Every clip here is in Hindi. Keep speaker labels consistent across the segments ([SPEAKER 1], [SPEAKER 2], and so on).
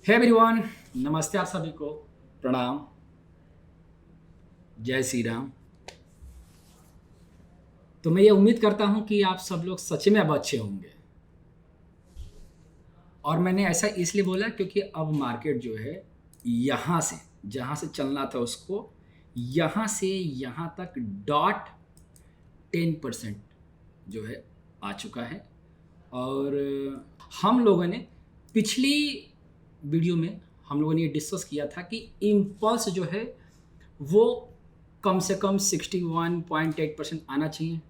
[SPEAKER 1] हे एवरीवन, नमस्ते आप सभी को। प्रणाम। जय श्री राम। तो मैं ये उम्मीद करता हूँ कि आप सब लोग सच में अब अच्छे होंगे। और मैंने ऐसा इसलिए बोला क्योंकि अब मार्केट जो है यहाँ से जहाँ से चलना था उसको यहाँ से यहाँ तक डॉट 10% जो है आ चुका है। और हम लोगों ने पिछली वीडियो में हम लोगों ने ये डिस्कस किया था कि इम्पल्स जो है वो कम से कम 61.8% आना चाहिए।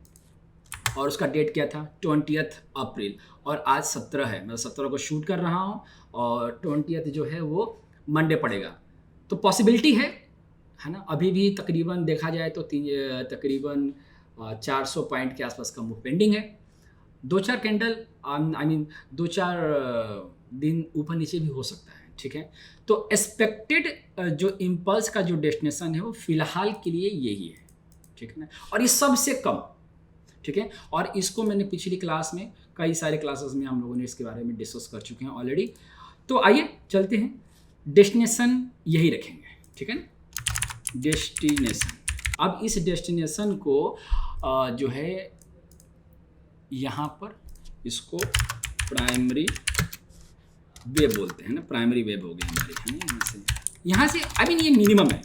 [SPEAKER 1] और उसका डेट क्या था 20 अप्रैल। और आज 17 है, मैं 17 को शूट कर रहा हूँ और 20 जो है वो मंडे पड़ेगा। तो पॉसिबिलिटी है ना। अभी भी तकरीबन देखा जाए तो तकरीबन 400 पॉइंट के आसपास का मूव पेंडिंग है। दो चार कैंडल आई मीन दो चार दिन ऊपर नीचे भी हो सकता है। ठीक है, तो एक्सपेक्टेड जो इम्पल्स का जो डेस्टिनेशन है वो फिलहाल के लिए यही है। ठीक है ना, और ये सबसे कम। ठीक है, और इसको मैंने पिछली क्लास में कई सारे क्लासेस में हम लोगों ने इसके बारे में डिस्कस कर चुके हैं ऑलरेडी। तो आइए चलते हैं, डेस्टिनेशन यही रखेंगे। ठीक है ना, डेस्टिनेशन। अब इस डेस्टिनेशन को जो है यहाँ पर इसको प्राइमरी वेव बोलते हैं ना। प्राइमरी वेव हो गई हमारी, है ना। यहाँ से आई मीन ये मिनिमम है।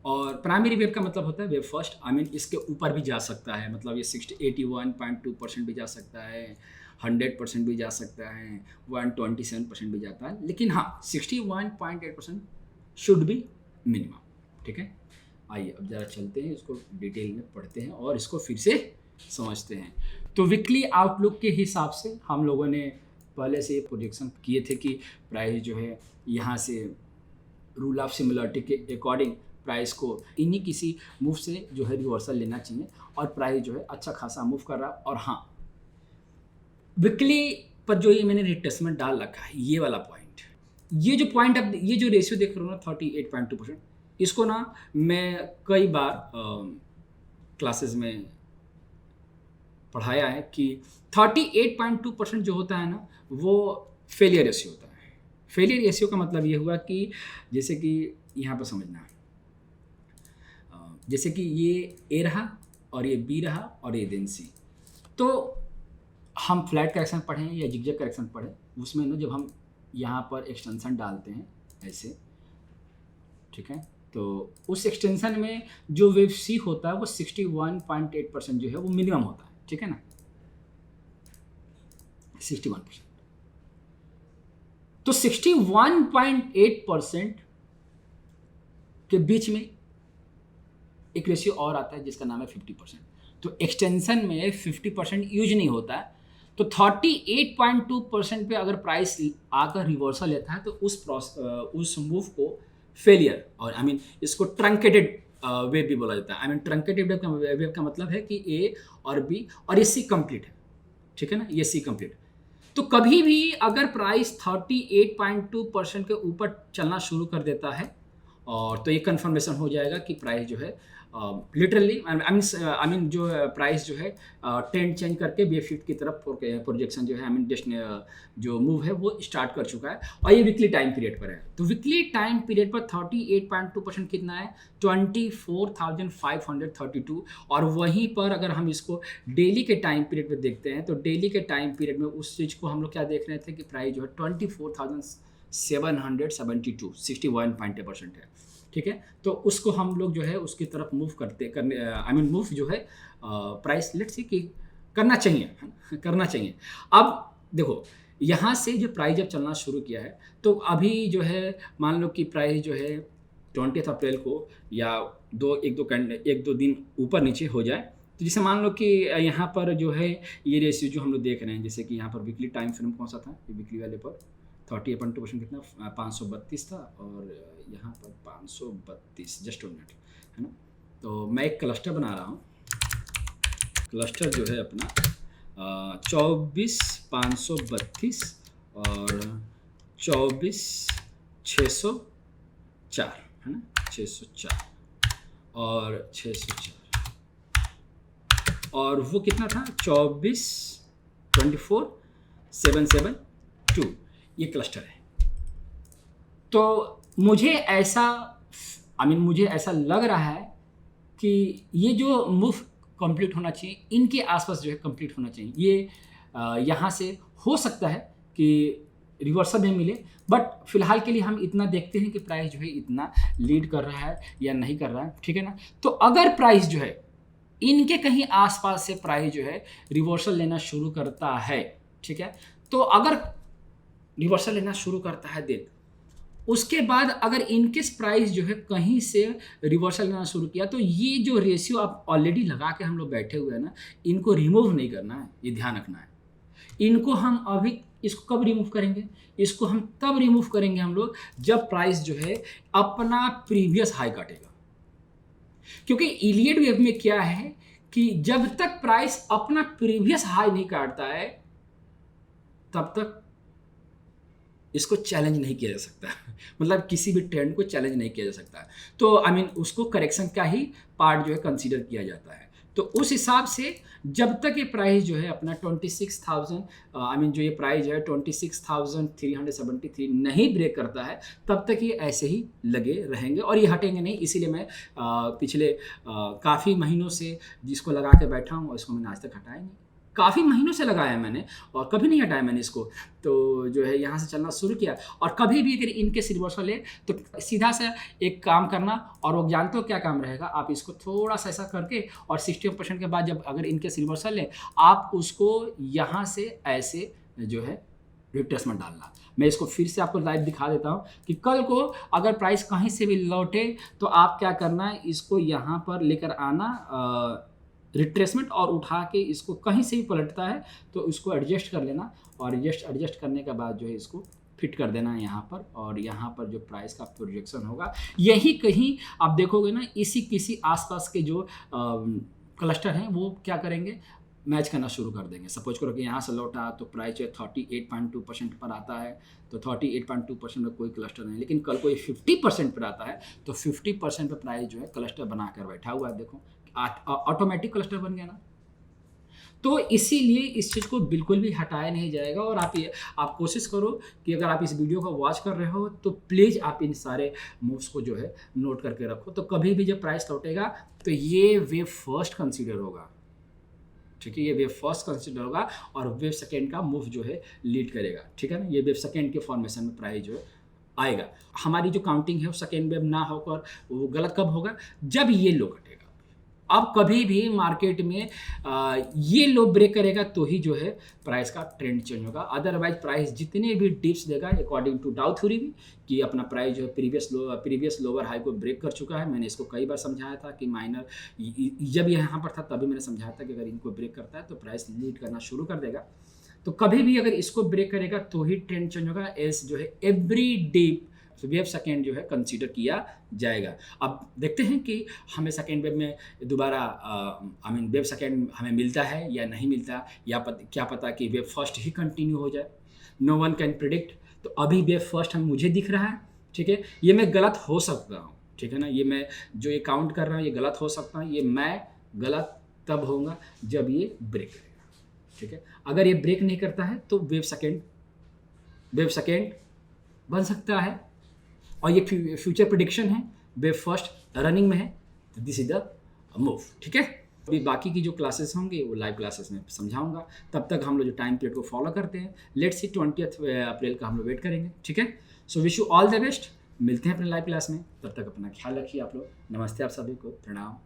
[SPEAKER 1] और प्राइमरी वेव का मतलब होता है वेव फर्स्ट। आई मीन इसके ऊपर भी जा सकता है, मतलब ये 81.2% भी जा सकता है, 100% भी जा सकता है, 127% भी जाता है। लेकिन हाँ, 61.8% शुड बी मिनिमम। ठीक है, आइए अब ज़रा चलते हैं, इसको डिटेल में पढ़ते हैं और इसको फिर से समझते हैं। तो वीकली आउटलुक के हिसाब से हम लोगों ने पहले से प्रोजेक्शन किए थे कि प्राइस जो है यहाँ से रूल ऑफ सिमिलरिटी के अकॉर्डिंग प्राइस को इन्हीं किसी मूव से जो है रिवर्सल लेना चाहिए। और प्राइस जो है अच्छा खासा मूव कर रहा है। और हाँ, वीकली पर जो ये मैंने रिट्रेसमेंट डाल रखा है, ये वाला पॉइंट, ये जो पॉइंट अब ये जो रेशियो देख रहे हो ना 38.2%, इसको ना मैं कई बार क्लासेस में पढ़ाया है कि 38.2% जो होता है ना वो फेलियर रेशियो होता है। फेलियर रेशियो का मतलब ये हुआ कि जैसे कि यहाँ पर समझना, जैसे कि ये ए रहा और ये बी रहा और ये देन सी। तो हम फ्लैट करेक्शन पढ़ें या जिगजैग करेक्शन पढ़ें, उसमें ना जब हम यहाँ पर एक्सटेंशन डालते हैं ऐसे, ठीक है, तो उस एक्सटेंशन में जो वेव सी होता है वो 61.8% जो है वो मिनिमम होता है। ठीक है ना, 61%। तो 61.8% के बीच में एक रेशियो और आता है जिसका नाम है 50%। तो एक्सटेंशन में 50% यूज नहीं होता है। तो 38.2% पे अगर प्राइस आकर रिवर्सल लेता है तो उस मूव को फेलियर, और आई मीन इसको ट्रंकेटेड वेव भी बोला जाता है। आई मीन ट्रंकेटेड वेव का मतलब है कि ए और बी और ये सी कंप्लीट है। ठीक है ना, ये सी कंप्लीट। तो कभी भी अगर प्राइस 38.2% के ऊपर चलना शुरू कर देता है और तो ये कंफर्मेशन हो जाएगा कि प्राइस जो है लिटरली आई मीन जो प्राइस जो है ट्रेंड चेंज करके बी फिफ्थ की तरफ प्रोजेक्शन जो है आई मीन जो मूव है वो स्टार्ट कर चुका है। और ये वीकली टाइम पीरियड पर है। तो वीकली टाइम पीरियड पर 38.2% कितना है 24,532। और वहीं पर अगर हम इसको डेली के टाइम पीरियड में देखते हैं तो डेली के टाइम पीरियड में उस चीज़ को हम लोग क्या देख रहे थे कि प्राइस जो है 24,772 61.8% है। ठीक है, तो उसको हम लोग जो है उसकी तरफ मूव करने आई मीन मूव जो है प्राइस लेट सी कि करना चाहिए। अब देखो यहाँ से जो प्राइस जब चलना शुरू किया है तो अभी जो है मान लो कि प्राइस जो है 20 अप्रैल को या एक दो दिन ऊपर नीचे हो जाए, तो जैसे मान लो कि यहाँ पर जो है ये रेशियो जो हम लोग देख रहे हैं, जैसे कि यहाँ पर वीकली टाइम फ्रेम कौन सा था, वीकली वाले पर 38.2% कितना 532 था और यहाँ पर 532 जस्ट 1 मिनट, है ना। तो मैं एक क्लस्टर बना रहा हूँ। क्लस्टर जो है अपना 24,532 और 24,604, है ना, 604 और 604 और वो कितना था 24,772, ये क्लस्टर है। तो मुझे ऐसा मुझे ऐसा लग रहा है कि ये जो मूव कंप्लीट होना चाहिए, इनके आसपास जो है कंप्लीट होना चाहिए। ये यहाँ से हो सकता है कि रिवर्सल में मिले, बट फिलहाल के लिए हम इतना देखते हैं कि प्राइस जो है इतना लीड कर रहा है या नहीं कर रहा है, ठीक है ना। तो अगर प्राइस जो है इनके कहीं आसपास से प्राइस जो है रिवर्सल लेना शुरू करता है, ठीक है, तो अगर रिवर्सल लेना शुरू करता है देन उसके बाद अगर इनकेस प्राइस जो है कहीं से रिवर्सल लेना शुरू किया, तो ये जो रेशियो आप ऑलरेडी लगा के हम लोग बैठे हुए हैं ना, इनको रिमूव नहीं करना है, ये ध्यान रखना है। इनको हम अभी इसको कब रिमूव करेंगे? इसको हम तब रिमूव करेंगे हम लोग जब प्राइस जो है अपना प्रीवियस हाई काटेगा। क्योंकि इलियट वेव में क्या है कि जब तक प्राइस अपना प्रीवियस हाई नहीं काटता है तब तक इसको चैलेंज नहीं किया जा सकता मतलब किसी भी ट्रेंड को चैलेंज नहीं किया जा सकता। तो उसको करेक्शन का ही पार्ट जो है कंसीडर किया जाता है। तो उस हिसाब से जब तक ये प्राइस जो है अपना 26,000 जो ये प्राइस जो है 26,373 नहीं ब्रेक करता है, तब तक ये ऐसे ही लगे रहेंगे और ये हटेंगे नहीं। इसीलिए मैं पिछले काफ़ी महीनों से जिसको लगा के बैठा हूँ इसको मैंने आज तक हटाया नहीं। काफ़ी महीनों से लगाया मैंने और कभी नहीं हटाया मैंने इसको। तो जो है यहाँ से चलना शुरू किया और कभी भी अगर इनके रिवर्सल ले तो सीधा सा एक काम करना, और वो जानते हो क्या काम रहेगा, आप इसको थोड़ा सा ऐसा करके और 60% के बाद जब अगर इनके रिवर्सल ले आप उसको यहाँ से ऐसे जो है रिट्रेसमेंट डालना। मैं इसको फिर से आपको लाइव दिखा देता हूँ कि कल को अगर प्राइस कहीं से भी लौटे तो आप क्या करना है, इसको यहाँ पर लेकर आना रिट्रेसमेंट और उठा के इसको कहीं से भी पलटता है तो इसको एडजस्ट कर लेना और एडजस्ट करने के बाद जो है इसको फिट कर देना यहाँ पर, और यहाँ पर जो प्राइस का प्रोजेक्शन होगा यही कहीं आप देखोगे ना, इसी किसी आसपास के जो क्लस्टर हैं वो क्या करेंगे, मैच करना शुरू कर देंगे। सपोज करो कि यहाँ से लौटा तो प्राइस जो है 38.2% पर आता है, तो 38.2% में कोई क्लस्टर नहीं, लेकिन कल कोई 50% पर आता है तो 50% पर प्राइस जो है क्लस्टर बना कर बैठा हुआ है। देखो ऑटोमेटिक क्लस्टर बन गया ना। तो इसीलिए इस चीज़ को बिल्कुल भी हटाया नहीं जाएगा। और आप कोशिश करो कि अगर आप इस वीडियो को वॉच कर रहे हो तो प्लीज़ आप इन सारे मूव्स को जो है नोट करके रखो। तो कभी भी जब प्राइस लौटेगा तो ये वेव फर्स्ट कंसीडर होगा, ठीक है, ये वेव फर्स्ट कंसीडर होगा और वेव सेकेंड का मूव जो है लीड करेगा, ठीक है ना। ये वेव सेकेंड के फॉर्मेशन में प्राइस जो है आएगा। हमारी जो काउंटिंग है वो सेकेंड वेव ना होकर वो गलत कब होगा, जब ये लो घटेगा। अब कभी भी मार्केट में ये लो ब्रेक करेगा तो ही जो है प्राइस का ट्रेंड चेंज होगा। अदरवाइज प्राइस जितने भी डिप्स देगा अकॉर्डिंग टू डाउ थ्योरी भी कि अपना प्राइस जो है प्रीवियस लोअर हाई को ब्रेक कर चुका है। मैंने इसको कई बार समझाया था कि माइनर जब ये यहाँ पर था तभी मैंने समझाया था कि अगर इनको ब्रेक करता है तो प्राइस लीड करना शुरू कर देगा। तो कभी भी अगर इसको ब्रेक करेगा तो ही ट्रेंड चेंज होगा। एस जो है एवरी डिप वेव सेकेंड जो है कंसीडर किया जाएगा। अब देखते हैं कि हमें सेकेंड वेव में दोबारा वेव सेकेंड हमें मिलता है या नहीं मिलता, या क्या पता कि वेव फर्स्ट ही कंटिन्यू हो जाए। No one can predict. तो अभी वेव फर्स्ट मुझे दिख रहा है, ठीक है, ये मैं गलत हो सकता हूँ, ठीक है ना। ये मैं जो ये काउंट कर रहा हूँ ये गलत हो सकता है, ये मैं गलत तब होऊंगा जब ये ब्रेक करेगा, ठीक है। अगर ये ब्रेक नहीं करता है तो वेव सेकेंड बन सकता है और ये फ्यूचर प्रेडिक्शन है, वेव फर्स्ट रनिंग में है, तो दिस इज द मूव, ठीक है। अभी बाकी की जो क्लासेस होंगे वो लाइव क्लासेस में समझाऊंगा। तब तक हम लोग जो टाइम पीरियड को फॉलो करते हैं, लेट्स सी 20 अप्रैल का हम लोग वेट करेंगे, ठीक है। So wish you all the best. मिलते हैं अपने लाइव क्लास में, तब तक अपना ख्याल रखिए आप लोग। नमस्ते आप सभी को, प्रणाम।